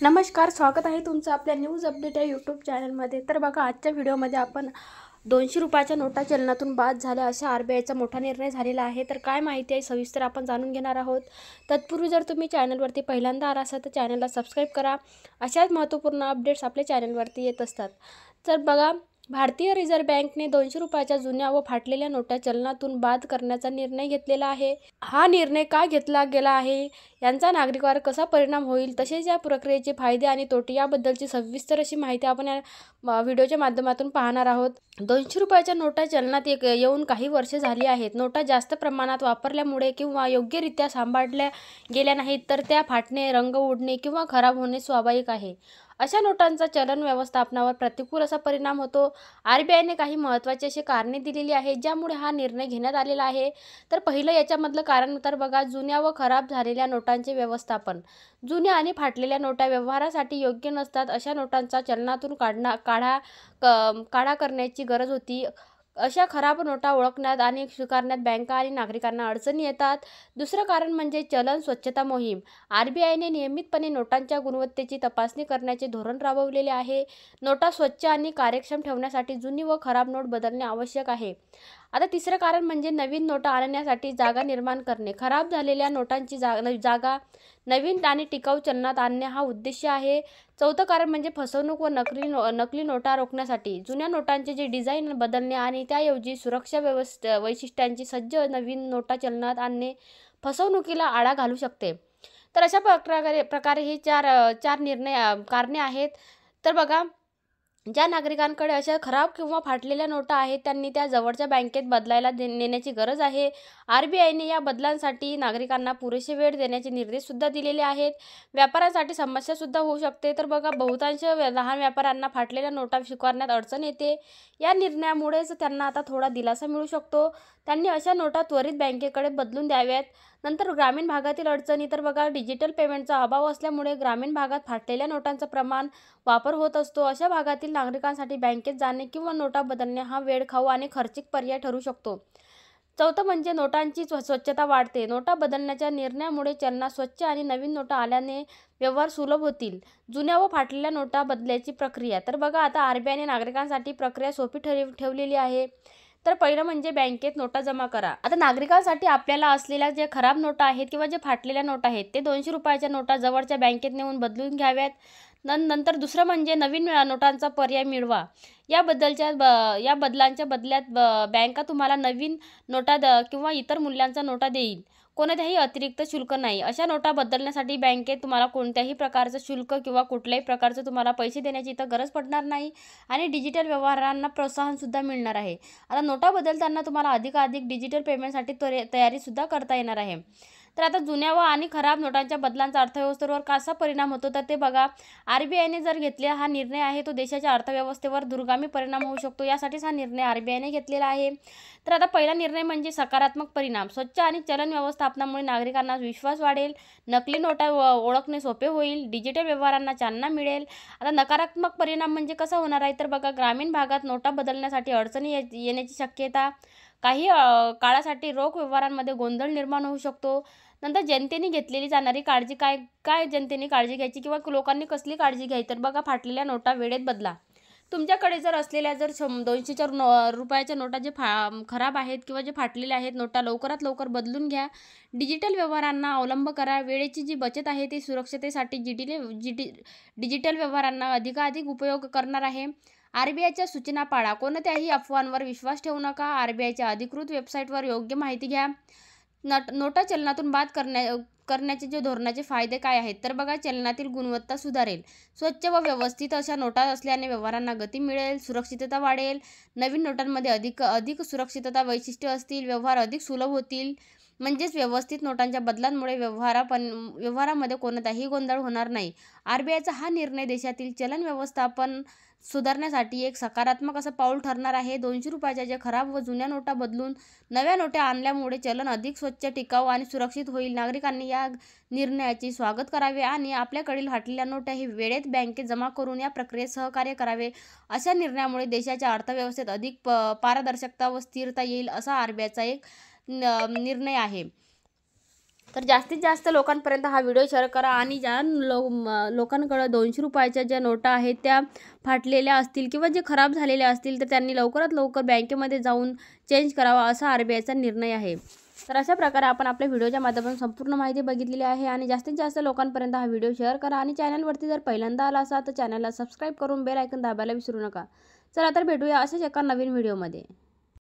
नमस्कार, स्वागत आहे तुमचं आपल्या न्यूज अपडेट या यूट्यूब चॅनलमध्ये। तर बघा, आजच्या व्हिडिओमध्ये आपण 200 रुपयाच्या नोटा चलनातून बाद झाल्या अशा RBIचा मोठा निर्णय झालेला आहे। तर काय माहिती आहे सविस्तर आपण जाणून घेणार आहोत। तत्पूर्वी जर तुम्ही चॅनलवरती पहिल्यांदा आला असाल तर चॅनलला सबस्क्राईब करा। अशाच महत्त्वपूर्ण अपडेट्स आपल्या चॅनलवरती येत असतात। तर बघा, भारतीय रिझर्व्ह बँकेने 200 रुपयाच्या जुन्या व फाटलेल्या नोटा चलनातून बाद करण्याचा निर्णय घेतलेला आहे। हा निर्णय का घेतला गेला आहे, यांचा नागरिकांवर कसा परिणाम होईल, तसेच या प्रक्रियेचे फायदे आणि तोटे याबद्दलची सविस्तर अशी माहिती आपण या व्हिडिओच्या माध्यमातून पाहणार आहोत। 200 रुपयाच्या नोटा चलनात येऊन काही वर्षे झाली आहेत। नोटा जास्त प्रमाणात वापरल्यामुळे किंवा योग्यरित्या सांभाळल्या गेल्या नाहीत तर त्या फाटणे, रंग उडणे किंवा खराब होणे स्वाभाविक आहे। अशा नोटांचा चलन व्यवस्थापनावर प्रतिकूल असा परिणाम होतो। RBIने काही महत्त्वाची अशी कारणे दिलेली आहेत ज्यामुळे हा निर्णय घेण्यात आलेला आहे। तर पहिलं याच्यामधलं कारण तर बघा, जुन्या व खराब झालेल्या नोटांचे व्यवस्थापन। जुन्या आणि फाटलेल्या नोटा व्यवहारासाठी योग्य नसतात अशा नोटांचा चलनातून काढा करण्याची गरज होती। अशा खराब नोटा ओळखण्यात आणि स्वीकारण्यात बँका आणि नागरिकांना अडचणी येतात। दुसरं कारण म्हणजे चलन स्वच्छता मोहीम। RBIने नियमितपणे नोटांच्या गुणवत्तेची तपासणी करण्याचे धोरण राबवलेले आहे। नोटा स्वच्छ आणि कार्यक्षम ठेवण्यासाठी जुनी व खराब नोट बदलणे आवश्यक आहे। आता तिसरं कारण म्हणजे नवीन नोटा आणण्यासाठी जागा निर्माण करणे। खराब झालेल्या नोटांची जागा नवीन आणि टिकाऊ चलनात आणणे हा उद्देश आहे। चौथं कारण म्हणजे फसवणूक व नकली नोटा रोखण्यासाठी जुन्या नोटांचे डिझाईन बदलणे आणि त्याऐवजी सुरक्षा वैशिष्ट्यांची सज्ज नवीन नोटा चलनात आणणे फसवणुकीला आळा घालू शकते। तर अशा प्रकारे ही चार कारणे आहेत। तर बघा, ज्या नागरिकांकडे अशा खराब किंवा फाटलेल्या नोटा आहेत त्यांनी त्या जवळच्या बँकेत बदलायला नेण्याची गरज आहे। RBIने या बदलांसाठी नागरिकांना पुरेसे वेळ देण्याचे निर्देश सुद्धा दिलेले आहेत। व्यापाऱ्यांसाठी समस्या सुद्धा होऊ शकते। तर बघा, बहुतांश लहान व्यापाऱ्यांना फाटलेल्या नोटा स्वीकारण्यात अडचण येते। या निर्णयामुळेच त्यांना आता थोडा दिलासा मिळू शकतो। त्यांनी अशा नोटा त्वरित बँकेकडे बदलून द्याव्यात। नंतर ग्रामीण भागातील अडचणी। तर बघा, डिजिटल पेमेंटचा अभाव असल्यामुळे ग्रामीण भागात फाटलेल्या नोटांचं प्रमाण वापर होत असतो। अशा भागातील नागरिकांसाठी बँकेत जाणे किंवा नोटा बदलणे हा वेळखाऊ आणि खर्चिक पर्याय ठरू शकतो। चौथं म्हणजे नोटांची स्वच्छता वाढते। नोटा बदलण्याच्या निर्णयामुळे चलनात स्वच्छ आणि नवीन नोटा आल्याने व्यवहार सुलभ होतील। जुन्या व फाटलेल्या नोटा बदलायची प्रक्रिया। तर बघा, आता RBIने नागरिकांसाठी प्रक्रिया सोपी ठेवलेली आहे। तर पहिलं म्हणजे बँकेत नोटा जमा करा। आता नागरिकांसाठी आपल्याला असलेल्या जे खराब नोटा आहेत किंवा जे फाटलेल्या नोटा आहेत ते 200 रुपयाच्या नोटा जवळच्या बँकेत नेऊन बदलून घ्याव्यात। नंतर दुसरं म्हणजे नवीन नोटांचा पर्याय मिळवा। या बदलांच्या बदल्यात बँका तुम्हाला नवीन नोटा किंवा इतर मूल्यांचा नोटा देईल। कोणत्याही अतिरिक्त शुल्क नाही। अशा नोटा बदलण्यासाठी बँकेत तुम्हाला कोणत्याही प्रकारचं शुल्क किंवा कुठल्याही प्रकारचं तुम्हाला पैसे देण्याची इथं गरज पडणार नाही आणि डिजिटल व्यवहारांना प्रोत्साहन सुद्धा मिळणार आहे। आता नोटा बदलताना तुम्हाला अधिकाधिक डिजिटल पेमेंटसाठी तयारी सुद्धा करता येणार आहे। तर आता जुन्या आणि खराब नोटांच्या बदलांचा अर्थव्यवस्थेवर कसा परिणाम होतो तर ते बघा, RBIने जर घेतलेला हा निर्णय आहे तो देशाच्या अर्थव्यवस्थेवर दूरगामी परिणाम होऊ शकतो। यासाठीच हा निर्णय RBIने घेतलेला आहे। तर आता पहिला निर्णय म्हणजे सकारात्मक परिणाम। स्वच्छ आणि चलन व्यवस्थापनामुळे नागरिकांना विश्वास वाढेल, नकली नोटा ओळखणे सोपे होईल, डिजिटल व्यवहारांना चालना मिळेल। आता नकारात्मक परिणाम म्हणजे कसा होणार आहे तर बघा, ग्रामीण भागात नोटा बदलण्यासाठी अडचणी येण्याची शक्यता, काही काळासाठी रोख व्यवहारांमध्ये गोंधळ निर्माण होऊ शकतो। नंतर जनतेने घेतलेली जाणारी काळजी काय जनतेने काळजी घ्यायची किंवा लोकांनी कसली काळजी घ्यायची तर बघा, फाटलेल्या नोटा वेळेत बदला। तुमच्याकडे जर असलेल्या 200 रुपयाच्या नोटा जे खराब आहेत किंवा जे फाटलेल्या आहेत नोटा लवकरात लवकर बदलून घ्या। डिजिटल व्यवहारांना अवलंब करा। वेळेची जी बचत आहे ती सुरक्षतेसाठी डिजिटल व्यवहारांना अधिकाधिक उपयोग करणार आहे। RBIच्या सूचना पाळा। कोणत्याही अफवांवर विश्वास ठेवू नका। RBIच्या अधिकृत वेबसाईटवर योग्य माहिती घ्या। नोटा चलनातून बाद करण्याचे जे धोरणाचे फायदे काय आहेत तर बघा, चलनातील गुणवत्ता सुधारेल। स्वच्छ व व्यवस्थित अशा नोटा असल्याने व्यवहारांना गती मिळेल, सुरक्षितता वाढेल। नवीन नोटांमध्ये अधिक सुरक्षितता वैशिष्ट्ये असतील, व्यवहार अधिक सुलभ होतील। म्हणजेच व्यवस्थित नोटांच्या बदलांमुळे व्यवहारामध्ये कोणताही गोंधळ होणार नाही। RBIचा हा निर्णय देशातील चलन व्यवस्थापन सुधारण्यासाठी एक सकारात्मक असं पाऊल ठरणार आहे। 200 रुपयाच्या ज्या खराब व जुन्या नोटा बदलून नव्या नोटा आणल्यामुळे चलन अधिक स्वच्छ, टिकाऊ आणि सुरक्षित होईल। नागरिकांनी या निर्णयाचे स्वागत करावे आणि आपल्याकडील फाटलेल्या नोटा ही वेळेत बँकेत जमा करून या प्रक्रियेत सहकार्य करावे। अशा निर्णयामुळे देशाच्या अर्थव्यवस्थेत अधिक पारदर्शकता व स्थिरता येईल असा RBIचा एक निर्णय आहे। तर जास्तीत जास्त लोकांपर्यंत हा व्हिडिओ शेअर करा आणि ज्या लोकांकडे 200 रुपयाच्या ज्या नोटा आहेत त्या फाटलेल्या असतील किंवा जे खराब झालेल्या असतील तर त्यांनी लवकरात लवकर बँकेमध्ये जाऊन चेंज करावा असा RBIचा निर्णय आहे. तर अशा प्रकारे आपण आपल्या व्हिडिओच्या माध्यमातून संपूर्ण माहिती बघितलेली आहे आणि जास्तीत जास्त लोकांपर्यंत हा व्हिडिओ शेअर करा आणि चॅनलवरती जर पहिल्यांदा आला असाल तर चॅनलला सबस्क्राईब करून बेल आयकॉन दाबायला विसरू नका. चला तर भेटूया अशाच एका नवीन व्हिडिओमध्ये.